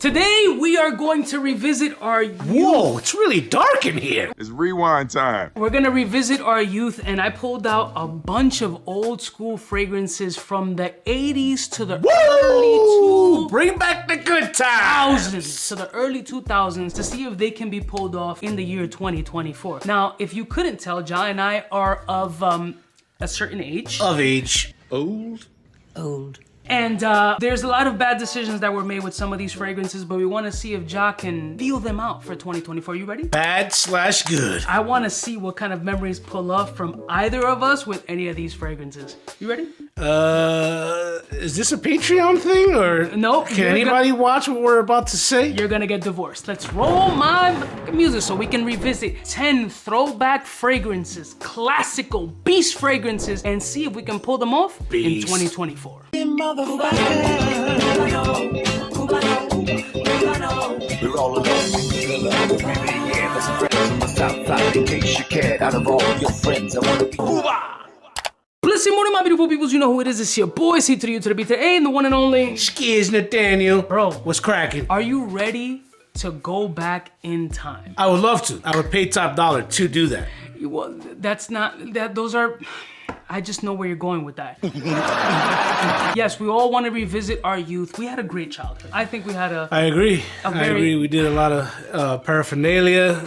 Today, we are going to revisit our youth. Whoa, it's really dark in here. It's rewind time. We're gonna revisit our youth, and I pulled out a bunch of old school fragrances from the 80s to the early Bring back the good times. 2000s to the early 2000s to see if they can be pulled off in the year 2024. Now, if you couldn't tell, John and I are of a certain age. Of age. Old. And there's a lot of bad decisions that were made with some of these fragrances, but we want to see if Ja can feel them out for 2024. You ready? Bad/good. I want to see what kind of memories pull up from either of us with any of these fragrances. You ready? Is this a Patreon thing or no? Can anybody watch what we're about to say? You're gonna get divorced. Let's roll my music so we can revisit 10 throwback fragrances, classical beast fragrances, and see if we can pull them off in 2024. We're all alone, yeah, some friends from the south side. In case you cared, out of all your friends, I wanna be Blessing morning, my beautiful peoples. You know who it is. It's your boy, 𝐷 and the one and only Skiz Nathaniel. Bro, what's cracking? Are you ready to go back in time? I would love to. I would pay top dollar to do that. Well, that's not, those are, I just know where you're going with that. Yes, we all want to revisit our youth. We had a great childhood. I think we had I agree. We did a lot of paraphernalia.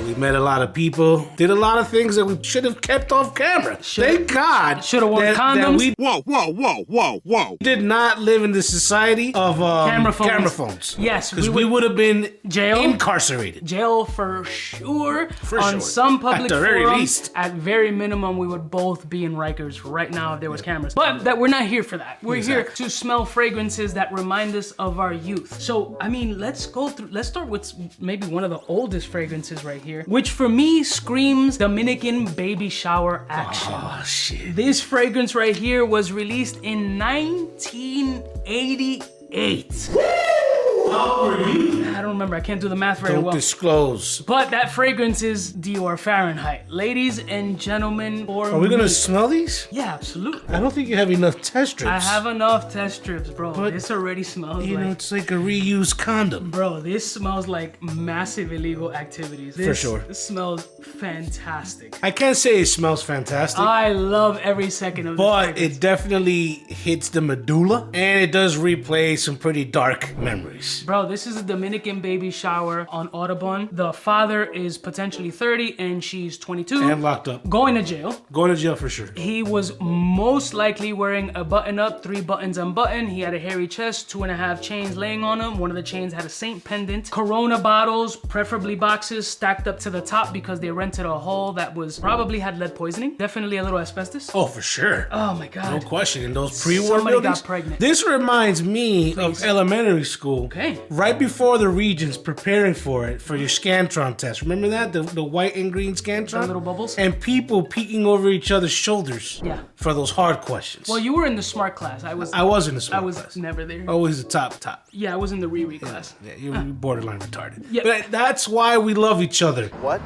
We met a lot of people. Did a lot of things that we should have kept off camera. Thank God. Should have worn condoms. Whoa. Did not live in the society of camera phones. Yes. Because we would have been incarcerated. Jail for sure. On some public At the very least. At very minimum, we would both be in Rikers right now if there was cameras. But we're not here for that. We're here to smell fragrances that remind us of our youth. So, I mean, let's start with maybe one of the oldest fragrances right here, which for me screams Dominican baby shower action. Oh, shit. This fragrance right here was released in 1988. How old were you? I don't remember, I can't do the math very well. Don't disclose. But that fragrance is Dior Fahrenheit. Ladies and gentlemen, are we gonna smell these? Yeah, absolutely. I don't think you have enough test strips. I have enough test strips, bro. But this already smells you know, it's like a reused condom. Bro, this smells like massive illegal activities. For sure. This smells fantastic. I can't say it smells fantastic. I love every second of this But it definitely hits the medulla, and it does replay some pretty dark memories. Bro, this is a Dominican baby shower on Audubon. The father is potentially 30 and she's 22. And locked up. Going to jail. Going to jail for sure. He was most likely wearing a button up, 3 buttons unbuttoned. He had a hairy chest, 2.5 chains laying on him. One of the chains had a saint pendant. Corona bottles, preferably boxes, stacked up to the top because they rented a hall that probably had lead poisoning. Definitely a little asbestos. Oh, for sure. Oh my God. No question. In those pre-war Somebody buildings. got pregnant. This reminds me of elementary school. Okay. Right before the Regents preparing for it, for your Scantron test. Remember that? The white and green Scantron? The little bubbles? And people peeking over each other's shoulders. Yeah. For those hard questions. Well, you were in the smart class. I was in the smart class. I was never there. Always the top. Yeah, I was in the Riri class. Yeah, you were borderline retarded. Yeah. But that's why we love each other. What?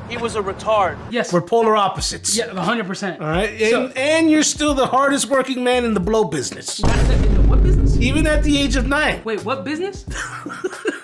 He was a retard. Yes. We're polar opposites. Yeah, 100%. All right? And you're still the hardest working man in the blow business. In the what business? Even at the age of 9. Wait, what business?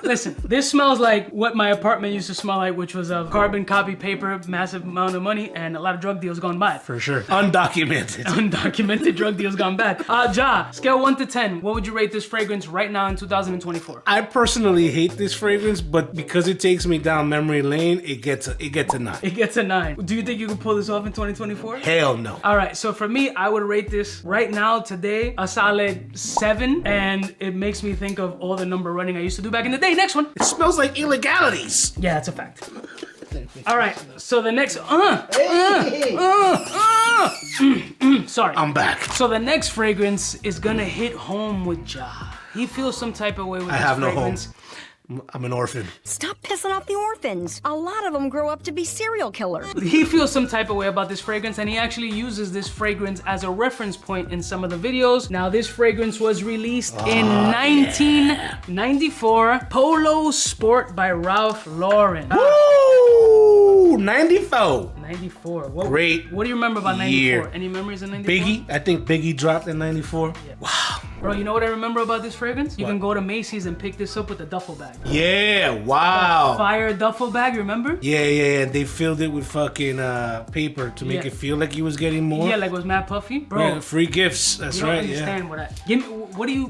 Listen, this smells like what my apartment used to smell like, which was a carbon copy paper, massive amount of money, and a lot of drug deals gone bad. For sure. Undocumented. Undocumented drug deals gone bad. Ja, scale 1 to 10, what would you rate this fragrance right now in 2024? I personally hate this fragrance, but because it takes me down memory lane, it gets a 9. It gets a 9. Do you think you can pull this off in 2024? Hell no. All right, so for me, I would rate this right now, today, a solid 7, and it makes me think of all the number running I used to do back in the day. Next one. It smells like illegalities. Yeah, that's a fact. All right, so the next, sorry. I'm back. So the next fragrance is gonna hit home with Ja. He feels some type of way with this fragrance. No home. I'm an orphan. Stop pissing off the orphans. A lot of them grow up to be serial killers. He feels some type of way about this fragrance, and he actually uses this fragrance as a reference point in some of the videos. Now, this fragrance was released in 1994. Polo Sport by Ralph Lauren. Woo! 94. 94. Great. What do you remember about 94? Any memories of 94? Biggie. I think Biggie dropped in 94. Yeah. Wow. Bro, you know what I remember about this fragrance? You What? can go to Macy's and pick this up with a duffel bag. Yeah, wow. Fire duffel bag, you remember? Yeah. They filled it with fucking paper to make Yeah. it feel like you was getting more. Yeah, like it was mad puffy. Bro, Yeah, free gifts. That's you don't right. understand Yeah. what I... Give me,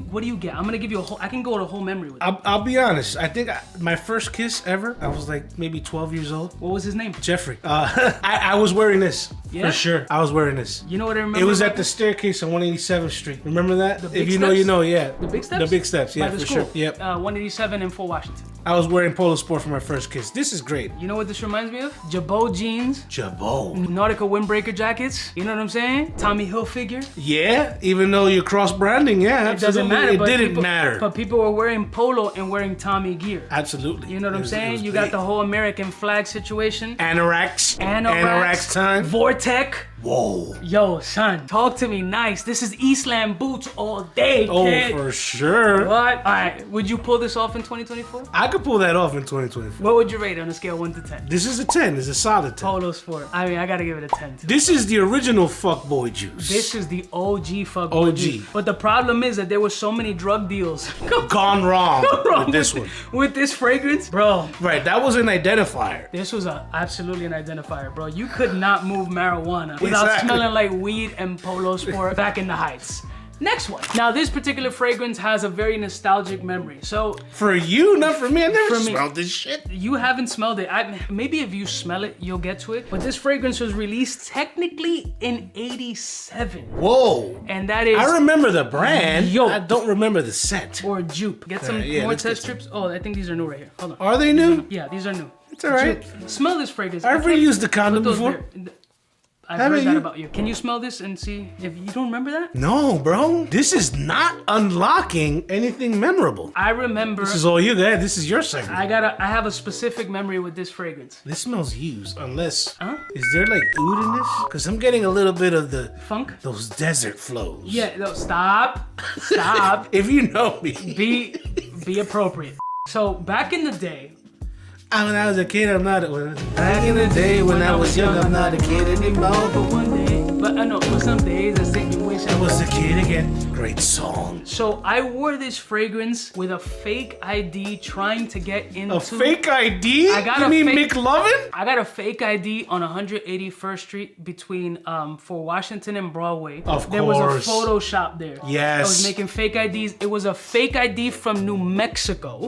what do you get? I'm gonna give you a whole... I can go to a whole memory with it. I'll be honest. I think my first kiss ever, I was like maybe 12 years old. What was his name? Jeffrey. I was wearing this. Yeah? For sure. I was wearing this. You know what I remember? It was about at the this? staircase on 187th Street. Remember that? The big If you know, steps? you know, yeah. The big steps? The big steps, yeah, By the for school. sure. Yep. 187 in Fort Washington. I was wearing Polo Sport for my first kiss. This is great. You know what this reminds me of? 𝗙𝐿 jeans, Jabot. Nautica windbreaker jackets. You know what I'm saying? Tommy Hilfiger. Yeah, even though you're cross branding, yeah, It doesn't matter. It but didn't people, matter. But people were wearing polo and wearing Tommy gear. Absolutely. You know what It I'm was- saying? it was You got big. the whole American flag situation. Anorax. Anorax time. Vortec. Whoa. Yo, son, talk to me nice. This is Eastland boots all day, Oh, kid. for sure. What? All right, would you pull this off in 2024? I could pull that off in 2024. What would you rate on a scale 1 to 10? This is a 10. It's a solid 10. Polo Sport. I mean, I gotta give it a 10 too. This is the original fuckboy juice. This is the OG fuck OG. juice. But the problem is that there were so many drug deals Gone wrong wrong with this one. With this fragrance, bro. Right, that was an identifier. This was absolutely an identifier, bro. You could not move marijuana without Exactly. smelling like weed and Polo Sport back in the Heights. Next one. Now, this particular fragrance has a very nostalgic memory. So, For you, not for me. I never For me. smelled this shit. you haven't smelled it. Maybe if you smell it, you'll get to it. But this fragrance was released technically in '87. Whoa. And that is... I remember the brand. Yo. I don't remember the scent. Or Jupe. Get some yeah, more let's get test some. strips. Oh, I think these are new right here. Hold on. Are they new? Yeah, these are new. It's all right. Jupe. Smell this fragrance. I've I can't reused the condom put those before. there. I've Haven't heard that you? about you. Can you smell this and see if you don't remember that? No, bro. This is not unlocking anything memorable. I remember. This is all you got. This is your segment. I have a specific memory with this fragrance. This smells used, unless... Huh? Is there like oud in this? Because I'm getting a little bit of Funk? those desert flows. Yeah. No, stop. Stop. If you know me. Be appropriate. So back in the day. When I was a kid, I'm not... Back in the day when I was young, I'm not a kid anymore. But one day. But I know. But some days I think you wish I was a kid again. Great song. So I wore this fragrance with a fake ID trying to get into... A fake ID? I got you a mean fake- McLovin? I got a fake ID on 181st Street between Fort Washington and Broadway. Of There was a course. photo shop there. Yes. I was making fake IDs. It was a fake ID from New Mexico.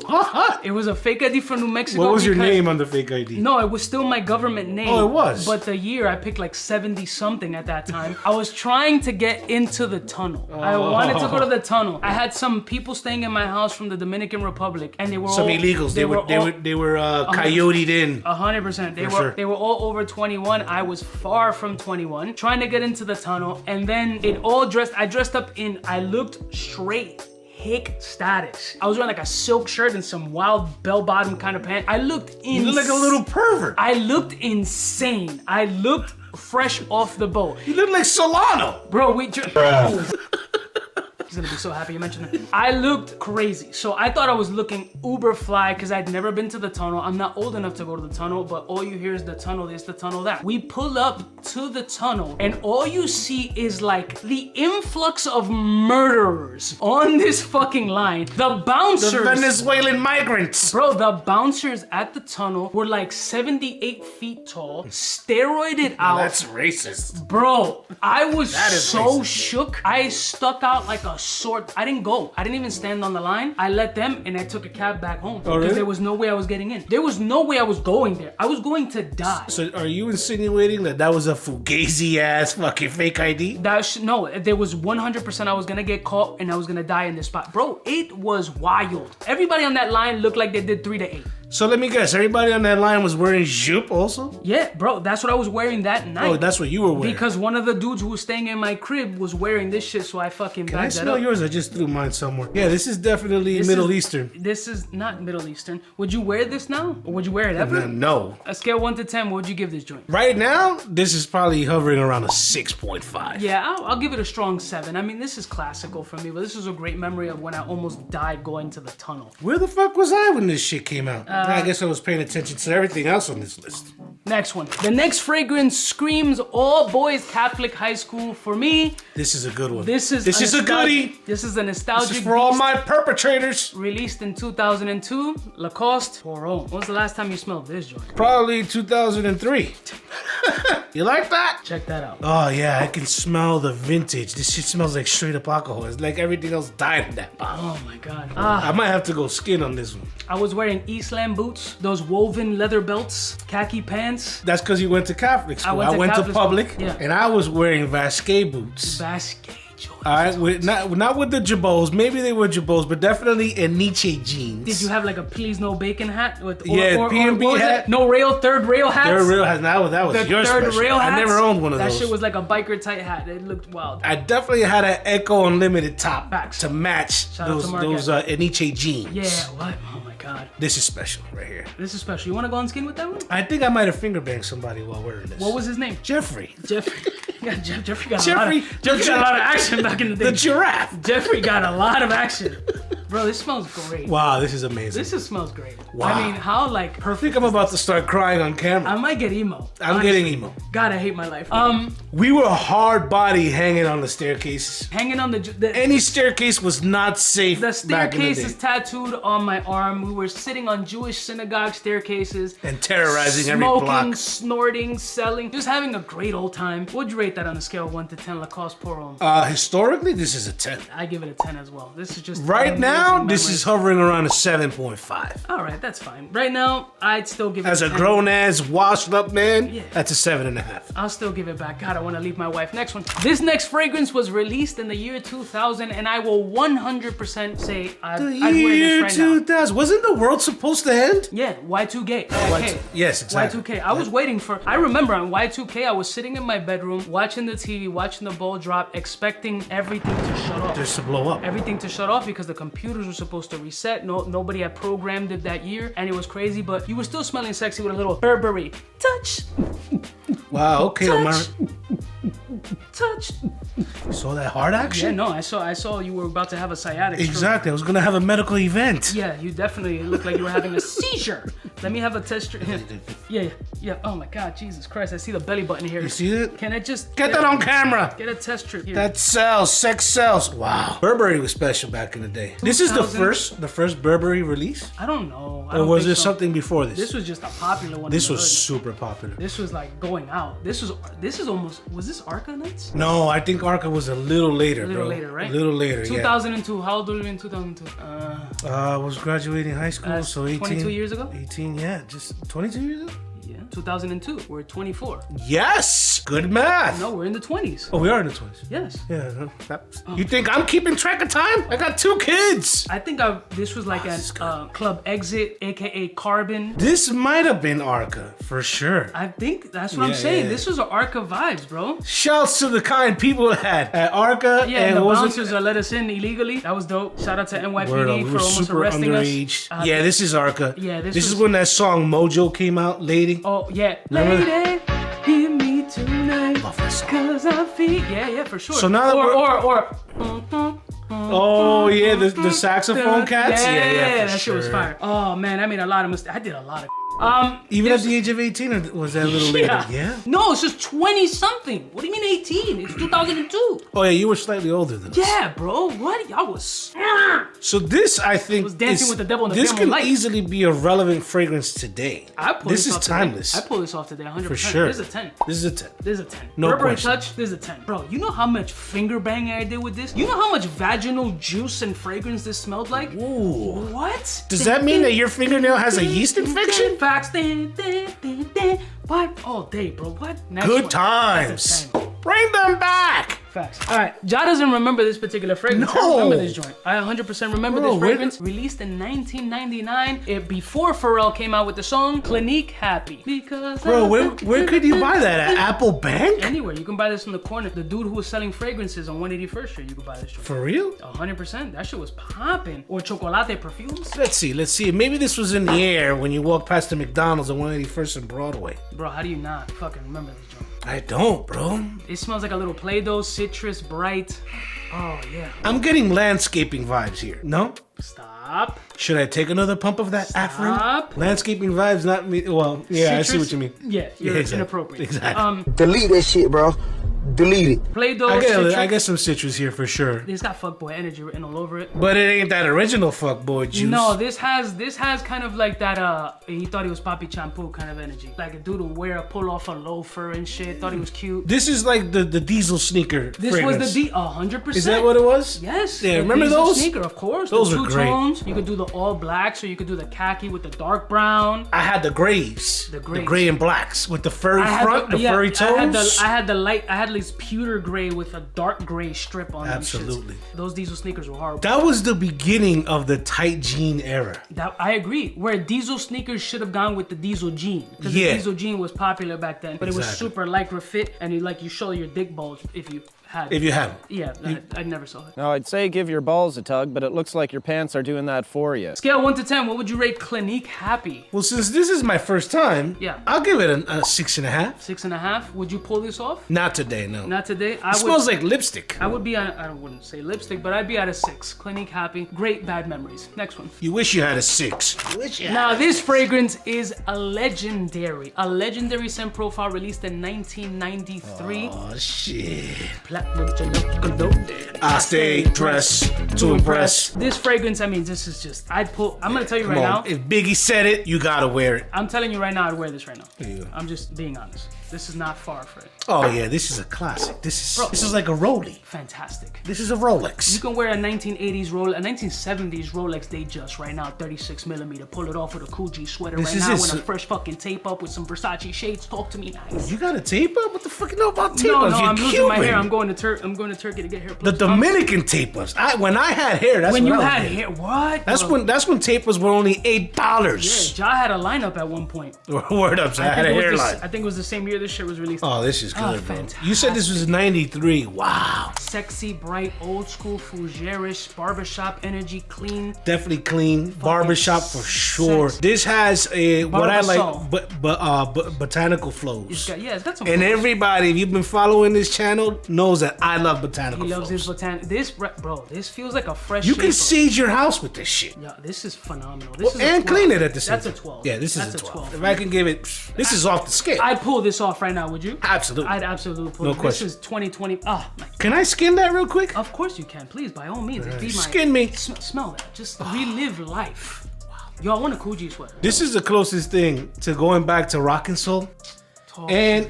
It was a fake ID from New Mexico. What was your because- name on the fake ID? No, it was still my government name. Oh, it was? But the year, I picked like 70 something at that time. I was trying to get into the tunnel. I wanted to go to the tunnel. I had some people staying in my house from the Dominican Republic, and they were Some all, illegals. They were coyoted in. 100%. They were all over 21. I was far from 21, trying to get into the tunnel, and then I dressed up I looked straight hick status. I was wearing like a silk shirt and some wild bell-bottom kind of pants. I looked insane. You look like a little pervert. I looked insane. I looked fresh off the boat. You look like Solano. Bro, He's gonna be so happy you mentioned it. I looked crazy. So I thought I was looking uber fly because I'd never been to the tunnel. I'm not old enough to go to the tunnel, but all you hear is the tunnel this, the tunnel that. We pull up to the tunnel and all you see is like the influx of murderers on this fucking line. The bouncers. The Venezuelan migrants. Bro, the bouncers at the tunnel were like 78 feet tall, steroided out. That's racist. Bro, I was is so racist. shook. I stuck out like a sword. I didn't go. I didn't even stand on the line. I let them and I took a cab back home. Because really? there was no way I was getting in. There was no way I was going there. I was going to die. So are you insinuating that was a fugazi ass fucking fake ID? No, there was 100% I was gonna get caught and I was gonna die in this spot. Bro, it was wild. Everybody on that line looked like they did 3 to 8. So let me guess, everybody on that line was wearing jupe also? Yeah, bro, that's what I was wearing that night. Oh, that's what you were wearing. Because one of the dudes who was staying in my crib was wearing this shit, so I fucking Can I bagged that smell up. yours? I just threw mine somewhere. Yeah, this is definitely This Middle is- Eastern. This is not Middle Eastern. Would you wear this now? Or would you wear it ever? No. A scale 1 to 10, what would you give this joint? Right now, this is probably hovering around a 6.5. Yeah, I'll give it a strong 7. I mean, this is classical for me, but this is a great memory of when I almost died going to the tunnel. Where the fuck was I when this shit came out? I guess I was paying attention to everything else on this list. Next one. The next fragrance screams all boys Catholic high school for me. This is a good one. This is a goodie. This is a nostalgic This is for all beast. my perpetrators. Released in 2002, Lacoste Pour Homme. When was the last time you smelled this joint? Probably 2003. You like that? Check that out. Oh yeah, I can smell the vintage. This shit smells like straight up alcohol. It's like everything else died in that bottle. Oh my God. I might have to go skin on this one. I was wearing Eastland boots, those woven leather belts, khaki pants. That's because you went to Catholic school. I went to Catholic public, school. Yeah. and I was wearing 𝗏 boots. Basket. All right, not with the 𝗏𝐻𝐾𝐻. Maybe they were 𝗏𝐻𝐾𝐻, but definitely 𝗙𝐿𝐒 jeans. Did you have like a please no bacon hat? With, P&B hat. No rail, third rail hats? Third rail hat. That was your third special. rail hats? I never owned one of those. That shit was like a biker tight hat. It looked wild. I definitely had an Echo Unlimited top Facts. to match Shout out to those 𝗙𝐿𝐒 jeans. Yeah, what? Oh my God. This is special right here. This is special. You want to go on skin with that one? I think I might have finger banged somebody while wearing this. What was his name? Jeffrey. Jeffrey. Yeah, Jeffrey got Jeffrey got a lot of action back in the day. The giraffe. Jeffrey got a lot of action. Bro, this smells great. Wow, this is amazing. This smells great. Wow. I mean, how like I perfect. think I'm about to start crying on camera. I might get emo. I'm getting emo. God, I hate my life. We were hard body hanging on the staircases. Hanging on the Any staircase was not safe. the back in the staircase day. is tattooed on my arm. We were sitting on Jewish synagogue staircases. And terrorizing every smoking, block. snorting, selling, just having a great old time. What'd you rate that on a scale of 1 to 10? Lacoste Pour Homme. Historically, this is a 10. I give it a 10 as well. This is just Right now, amazing this memory. is hovering around a 7.5. All right, that's fine. Right now, I'd still give it As a 10. grown-ass, washed-up man, Yeah. that's a 7.5. I'll still give it back. God, I want to leave my wife. Next one. This next fragrance was released in the year 2000, and I will 100% say I'd wear Year this right now. 2000. Wasn't the world supposed to end? Yeah, Y2K. Yes, exactly. Y2K. I was waiting for. I remember on Y2K, I was sitting in my bedroom watching the TV, watching the ball drop, expecting everything to shut off. Just to blow up. Everything to shut off because the computers were supposed to reset. Nobody had programmed it that year, and it was crazy. But you were still smelling sexy with a little Burberry Touch. Wow, okay, Omar. Touch. You saw that hard Yeah, action? no, I saw you were about to have a sciatic stroke. Exactly. I was gonna have a medical event. Yeah, you definitely look like you were having a seizure. Let me have a test strip. Yeah. Oh my God, Jesus Christ! I see the belly button here. You see it? Can I just Get that on camera. Get a test strip here. That sells. Sex sells. Wow. Burberry was special back in the day. This is the 2000. first Burberry release? I don't know. Or was there something before this? This was just a popular one. This in the was hood. super popular. This was like going out. This is almost. Was this 𝗏𝐸𝐻𝐾 nights? No, I think 𝗏𝐸𝐻𝐾 was a little later, A little bro. later, right? A little later, 2002. How old were you in 2002? I was graduating high school, so 18. 22 years ago? 18, yeah. Just 22 years ago? Yeah. 2002. We're 24. Yes! Good math. No, we're in the 20s. Oh, we are in the 20s. Yes. Yeah. No, You think I'm keeping track of time? I got 2 kids. I think this was like this is an Club Exit, aka Carbon. This might have been 𝗏𝐸𝐻𝐾, for sure. I think that's what I'm Yeah, saying. yeah. This was an 𝗏𝐻𝐾 vibes, bro. Shouts to the kind people at 𝗏𝐸𝐻𝐾. Yeah, and the it wasn't- bouncers that let us in illegally. That was dope. Shout out to NYPD Word up, we for were almost super arresting underage. us. Yeah, this is 𝗏𝐸𝐻𝐾. Yeah, this is was- when that song Mojo came out, Lady. Oh yeah, Remember? lady, give me tonight, Love that song. 'cause I feel. Yeah, for sure. So now that or Oh yeah, the saxophone cats. Yeah, for that shit was sure. fire. Oh man, I made a lot of mistakes. I did a lot of. Even at the age of 18, or was that a little later? Yeah. No, it's just 20 something. What do you mean 18? It's 2002. Oh yeah, you were slightly older than us. Yeah, bro. What? Y'all was. So this, I think, was dancing with the devil in the this film can of light. easily be a relevant fragrance today. I pull This is off timeless. Today. I pull this off today, 100%. For sure. This is a 10. This is a 10. This is a 10. No Burberry question. Touch, this is a 10. Bro, you know how much finger banging I did with this? You know how much vaginal juice and fragrance this smelled like? Ooh. What? Does that mean that your fingernail has a yeast infection? Facts. What? All day, bro. What? Next Good one. times. That's a 10. Bring them back. Facts. All right, Ja doesn't remember this particular fragrance. No. I remember this joint. I 100% remember Bro, this where fragrance. Released in 1999, before Pharrell came out with the song Clinique Happy. Because Bro, where could you buy that? At Apple Bank? Anywhere. You can buy this in the corner. The dude who was selling fragrances on 181st Street, you could buy this joint. For real? 100%. That shit was popping. Or chocolate perfumes. Let's see. Maybe this was in the air when you walked past the McDonald's on 181st and Broadway. Bro, how do you not fucking remember this joint? I don't, bro. It smells like a little Play-Doh, citrus, bright. Oh, yeah. I'm getting landscaping vibes here. No? Stop. Stop. Should I take another pump of that Afrin? Stop. Landscaping vibes, not me. Well, yeah, I see what you mean. Yeah, you're inappropriate. Exactly. Delete that shit, bro. Delete it. Play-Doh. I get some citrus here for sure. It's got fuckboy energy written all over it. But it ain't that original fuckboy juice. No, this has kind of like that he thought he was Papi Shampoo kind of energy. Like a dude will pull off a loafer and shit, thought he was cute. This is like the diesel sneaker. This fragrance. was the 100%. Is that what it was? Yes. Yeah, the remember diesel those? Sneaker, of course. Those the were two great. tones. You could do the all blacks, or you could do the khaki with the dark brown. I had the grays. The gray and blacks with the furry front, the furry toes. I had this pewter gray with a dark gray strip on them. Absolutely. Those diesel sneakers were horrible. That was the beginning of the tight jean era. I agree. Where diesel sneakers should have gone with the diesel jean. Because the diesel jean was popular back then. But it was super lycra fit, and you show your dick bulge if you had it. If you haven't. Yeah, I never saw it. Now, I'd say give your balls a tug, but it looks like your pants are doing that for you. Scale 1 to 10, what would you rate Clinique Happy? Well, since this is my first time, I'll give it a 6.5. 6.5? Would you pull this off? Not today, no. Not today? It smells like lipstick. I would be on, I wouldn't say lipstick, but I'd be at a 6. Clinique Happy. Great bad memories. Next one. You wish you had a 6. Now, this fragrance is a legendary scent profile released in 1993. Oh, shit. Platinum I stay dressed to impress. This fragrance, I mean, this is just, I'm gonna tell you right now. If Biggie said it, you gotta wear it. I'm telling you right now, I'd wear this right now. There you go. I'm just being honest. This is not far for it. Oh yeah, this is a classic. This is like a Rollie. Fantastic. This is a Rolex. You can wear a 1980s Rolex, a 1970s Rolex Datejust right now, 36mm. Pull it off with a cool G sweater right now with a fresh fucking tape up with some Versace shades. Talk to me nice. You got a tape up? What the fuck you know about tape No, ups? I'm You're losing my Cuban. hair. I'm going to Turkey to get hair. The Dominican tape ups. When I had hair, that's when what you I was had getting. hair. What? That's when tape ups were only $8. Yeah, Ja had a lineup at one point. Word up, I had a hairline. I think it was the same year this shit was released. Oh, this is good, bro. Fantastic. You said this was 93. Wow. Sexy, bright, old school, fougerish, barbershop energy, clean. Definitely clean. Barbershop for sure. Sex. This has what I Barbasol. like, botanical flows. It's got some. And flows. everybody, if you've been following this channel, knows that I love botanical He loves flows. his bro, this feels like a fresh. You can shape sage your house with this shit. Yeah, this is phenomenal. This is And a 12. clean it at the same time. That's a 12. Yeah, this is That's a 12. If I can give it, this is off the scale. I'd pull this off right now, would you? Absolutely. I'd absolutely pull No it. question. This is 2020. Oh, my. Can I skin that real quick? Of course you can. Please, by all means. Be my, Skin me. Smell that. Just relive life. Wow. Yo, I want a cool G sweater. This is the closest thing to going back to rock and soul. And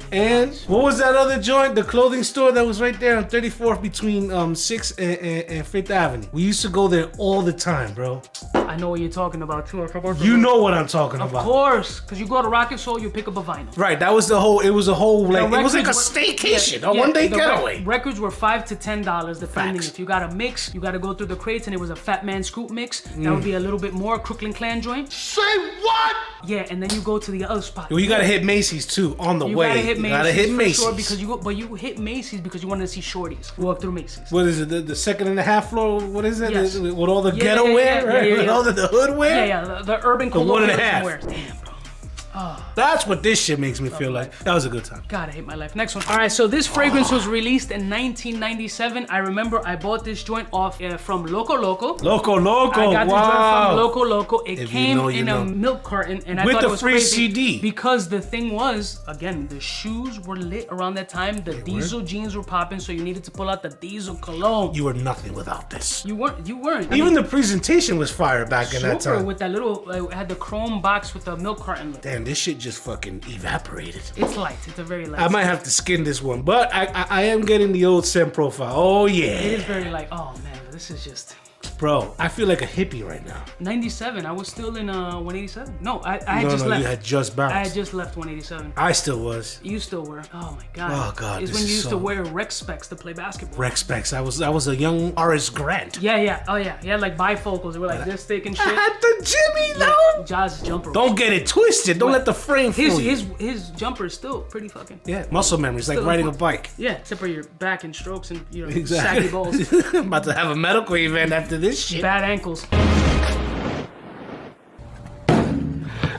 what was that other joint? The clothing store that was right there on 34th between 6th and 5th Avenue. We used to go there all the time, bro. I know what you're talking about too. You know what I'm talking about. Of course, because you go to Rock and Soul, you pick up a vinyl. Right, that was the whole, it was a whole, like, it was like a Records were- staycation, yeah, a one-day the getaway. Records were $5 to $10 depending. Facts. If you got a mix, you got to go through the crates, and it was a Fat Man Scoop mix. That would be a little bit more Crooklyn Clan joint. Say what? Yeah, and then you go to the other spot. Well, you gotta hit Macy's too on the You way. gotta hit Macy's, gotta hit for Macy's. sure, because you hit Macy's because you wanted to see shorties walk through Macy's. What is it? The second and a half floor? What is it? Yes. With all the Yeah, ghetto yeah, wear, yeah, right? yeah, With yeah. all the hood wear. Yeah, the urban The 1.5. colloquialism wears. Damn, bro. That's what this shit makes me feel like. That was a good time. God, I hate my life. Next one. All right, so this fragrance was released in 1997. I remember I bought this joint off from Loco Loco. Loco. I got the joint from Loco Loco. It If you came know, you in know. a milk carton, and I With thought the it was free crazy CD. because the thing was, again, the shoes were lit around that time. The diesel jeans were popping, so you needed to pull out the diesel cologne. You were nothing without this. You weren't. Even the presentation was fire back in that super time. with that little, it had the chrome box with the milk carton lid. Damn, this shit just fucking evaporated. It's light. It's a very light. I might have to skin this one, but I am getting the old scent profile. Oh It yeah, is very light. Oh man, this is just. bro. I feel like a hippie right now. 97. I was still in 187. No, I had No, just no, left. you had just bounced. I had just left 187. I still was. You still were. Oh my god. Oh, God, It's this when you is used so- to wear rec specs to play basketball. Rec specs. I was a young Horace Grant. Yeah. Oh yeah. He had like bifocals. They were like this thick and shit. I had the Jimmy though. Jaws jumper. Don't get it twisted. Don't let the frame fool you. His jumper is still pretty fucking. Yeah, muscle memory. It's like Still riding a important. bike. Yeah, except for your back and strokes and saggy Exactly. balls, I'm about to have a medical event after this shit. bad ankles.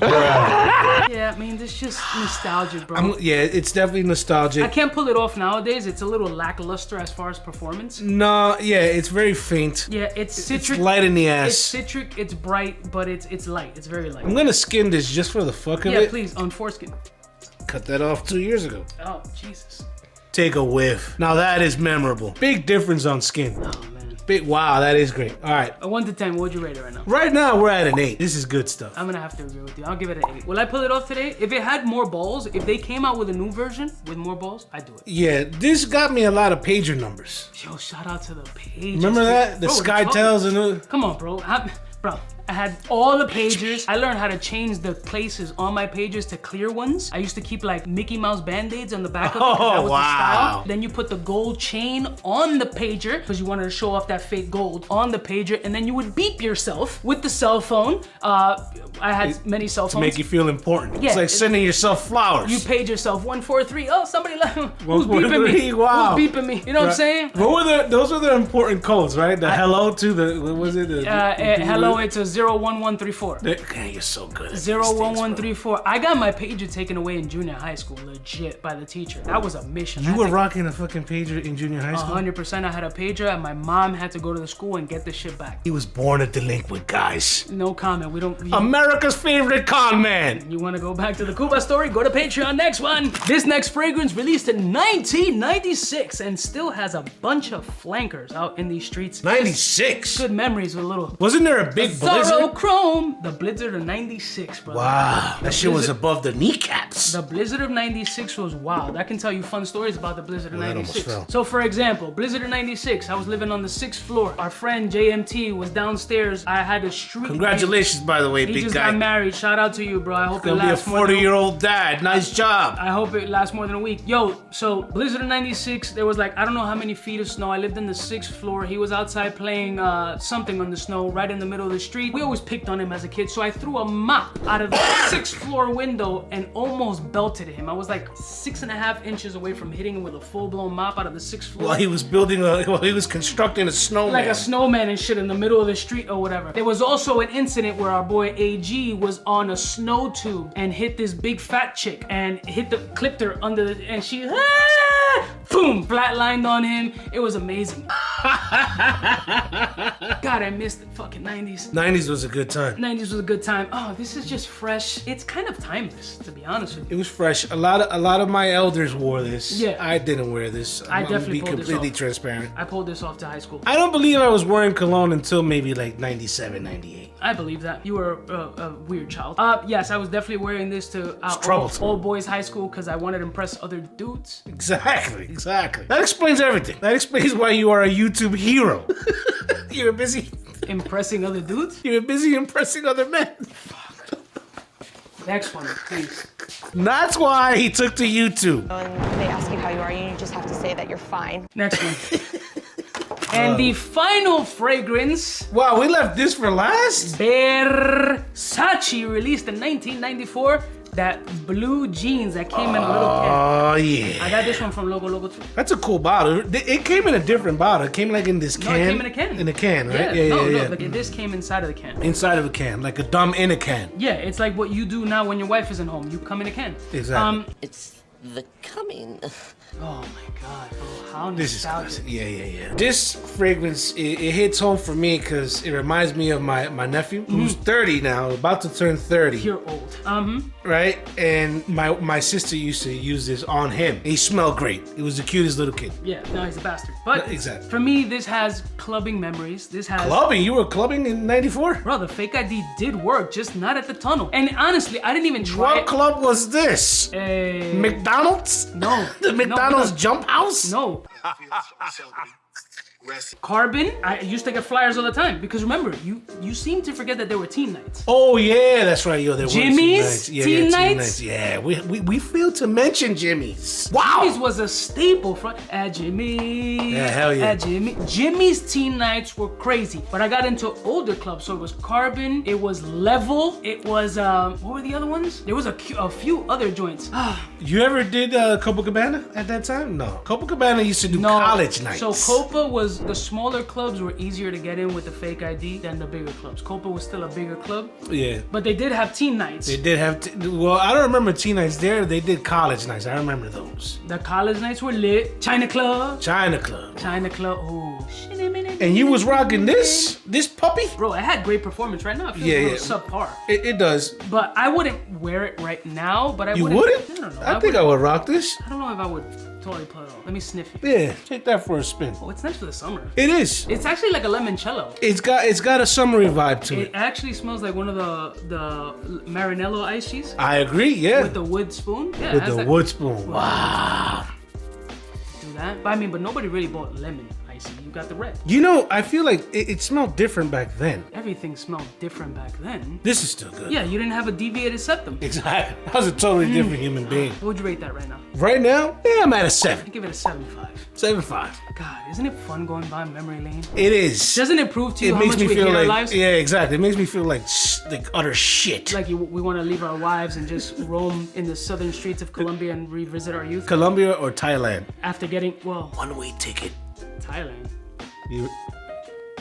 Yeah, that means. It's just nostalgic, bro. Yeah, it's definitely nostalgic. I can't pull it off nowadays. It's a little lackluster as far as performance. No, yeah, it's very faint. Yeah, it's citric. It's light in the ass. It's citric, it's bright, but it's light. It's very light. I'm gonna skin this just for the fuck of it. Yeah, please, on foreskin. Cut that off 2 years ago. Oh, Jesus. Take a whiff. Now that is memorable. Big difference on skin. Oh, man. Wow, that is great. All right. A 1 to 10, what would you rate it right now? Right now, we're at an 8. This is good stuff. I'm gonna have to agree with you. I'll give it an 8. Will I pull it off today? If it had more balls, if they came out with a new version with more balls, I'd do it. Yeah, this got me a lot of pager numbers. Yo, shout out to the pages. Remember that? The SkyTels and the... Come on, bro. Bro, I had all the pagers. I learned how to change the places on my pagers to clear ones. I used to keep like Mickey Mouse band-aids on the back of it because that was the style. Then you put the gold chain on the pager because you wanted to show off that fake gold on the pager, and then you would beep yourself with the cell phone. I had many cell phones. To make you feel important. Yeah, it's like sending yourself flowers. You page yourself 143. Oh, somebody left. Who's 143, beeping me? wow. Who's beeping me? You know what I'm saying? Those were the important codes, right? The hello to the, what was it? Hello, it's a 01134. Okay, you're so good. 01134. I got my pager taken away in junior high school, legit, by the teacher. That was a mission. You were rocking a fucking pager in junior high school? 100%. I had a pager, and my mom had to go to the school and get the shit back. He was born a delinquent, guys. No comment. We don't. America's favorite con man. You want to go back to the Cuba story? Go to Patreon. Next one. This next fragrance released in 1996 and still has a bunch of flankers out in these streets. 96. Good memories with a little. Wasn't there a big blizzard? Chrome. The Blizzard of 96, bro. Wow. That shit was above the kneecaps. The Blizzard of 96 was wild. I can tell you fun stories about the Blizzard of 96. Fell. So for example, Blizzard of 96, I was living on the 6th floor. Our friend JMT was downstairs. I had a street. Congratulations, by the way, he big just guy. got married. Shout out to you, bro. I hope it Gonna be a lasts more than 40-year-old dad. Nice job. I hope it lasts more than a week. Yo, so Blizzard of 96, there was like, I don't know how many feet of snow. I lived in the 6th floor. He was outside playing something on the snow right in the middle of the street. We always picked on him as a kid, so I threw a mop out of the 6th floor window and almost belted him. I was like 6.5 inches away from hitting him with a full-blown mop out of the 6th floor. While he was constructing a snowman. Like a snowman and shit in the middle of the street or whatever. There was also an incident where our boy AG was on a snow tube and hit this big fat chick and clipped her under the, and she, boom, flatlined on him. It was amazing. God, I missed the fucking 90s. 90s was a good time. 90s was a good time. Oh, this is just fresh. It's kind of timeless, to be honest with you. It was fresh. A lot of my elders wore this. Yeah. I didn't wear this. I definitely be pulled this completely off. transparent. I pulled this off to high school. I don't believe I was wearing cologne until maybe like 97, 98. I believe that. You were a weird child. Yes, I was definitely wearing this to all boys high school because I wanted to impress other dudes. Exactly. That explains everything. That explains why you are a YouTube hero. You're busy impressing other dudes? You're busy impressing other men. Next one, please. That's why he took to YouTube. When they ask you how you are, you just have to say that you're fine. Next one. And the final fragrance. Wow, we left this for last? Versace, released in 1994. That blue jeans that came in a little can. Oh, yeah. I got this one from Logo too. That's a cool bottle. It came in a different bottle. It came like in this can. No, it came in a can. In a can, right? Yeah. No, like this came inside of the can. Inside of a can, like a dumb in a can. Yeah, it's like what you do now when your wife isn't home. You come in a can. Exactly. It's the coming. Oh my God, bro, how this is nostalgic. classic. Yeah. This fragrance, it hits home for me because it reminds me of my nephew, who's 30 now, about to turn 30. You're old. Right? And my sister used to use this on him. He smelled great. He was the cutest little kid. Yeah, no, he's a bastard. But exactly. For me, this has clubbing memories. This has clubbing. You were clubbing in '94, bro. The fake ID did work, just not at the tunnel. And honestly, I didn't even try. What club was this? McDonald's? No. The McDonald's jump house? No. Carbon, I used to get flyers all the time because remember, you seem to forget that there were teen nights. Oh yeah, that's right, yo. There were Jimmy's teen nights. Yeah, we failed to mention Jimmy's. Wow, Jimmy's was a staple at Jimmy's. Yeah, hell yeah. At Jimmy's teen nights were crazy, but I got into older clubs, so it was Carbon, it was Level, it was what were the other ones? There was a few other joints. You ever did Copacabana at that time? No, Copacabana used to do college nights. So Copa was was the smaller clubs were easier to get in with the fake ID than the bigger clubs. Copa was still a bigger club. Yeah. But they did have teen nights. They did have, well, I don't remember teen nights there. They did college nights. I remember those. The college nights were lit. China Club. China Club. China Club. Ooh. And you was rocking this puppy? Bro, it had great performance right now. It feels a little subpar. It does. But I wouldn't wear it right now, but I You wouldn't. wouldn't? I don't know. I think I would rock this. I don't know if I would totally put it on. Let me sniff it. Yeah, take that for a spin. Oh, it's nice for the summer. It is. It's actually like a limoncello. It's got a summery vibe to It it. actually smells like one of the Marinello ice cheese. I agree, yeah. With the wood spoon. Yeah, With the wood spoon. Wow. Do that. But I mean, but nobody really bought lemon icy. You got the red. You know, I feel like it smelled different back then. Everything smelled different back then. This is still good. Yeah, you didn't have a deviated septum. Exactly. I was a totally different human being. What would you rate that right now? Right now, yeah, I'm at a 7. I give it a 7.5. 7.5. God, isn't it fun going by memory lane? It is. Doesn't it prove to you It how makes much me we feel hate our like, lives? yeah, exactly. It makes me feel like utter shit. Like we want to leave our wives and just roam in the southern streets of Colombia and revisit our youth. Colombia or Thailand? After getting, well, One-way ticket. Thailand.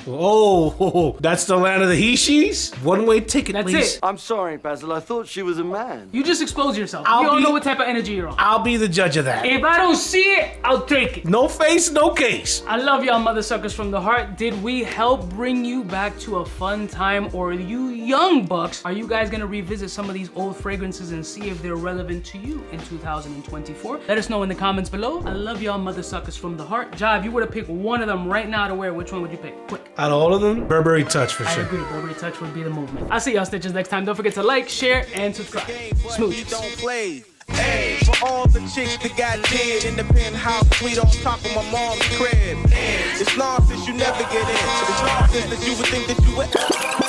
Oh, that's the land of the he-she's? One-way ticket, That's please. it. I'm sorry, Basil. I thought she was a man. You just expose yourself. I'll We all be- know what type of energy you're on. I'll be the judge of that. If I don't see it, I'll take it. No face, no case. I love y'all mother suckers from the heart. Did we help bring you back to a fun time, or you young bucks, are you guys gonna revisit some of these old fragrances and see if they're relevant to you in 2024? Let us know in the comments below. I love y'all mother suckers from the heart. Ja, if you were to pick one of them right now to wear, which one would you pick? Quick. Out of all of them, Burberry Touch for I sure. agree, Burberry Touch would be the movement. I'll see y'all stitches next time. Don't forget to like, share, and subscribe. Smooches. Don't play. Hey, for all the chicks that got dead in the penthouse suite on top of my mom's crib. It's nonsense you never get in. It's nonsense that you would think that you would.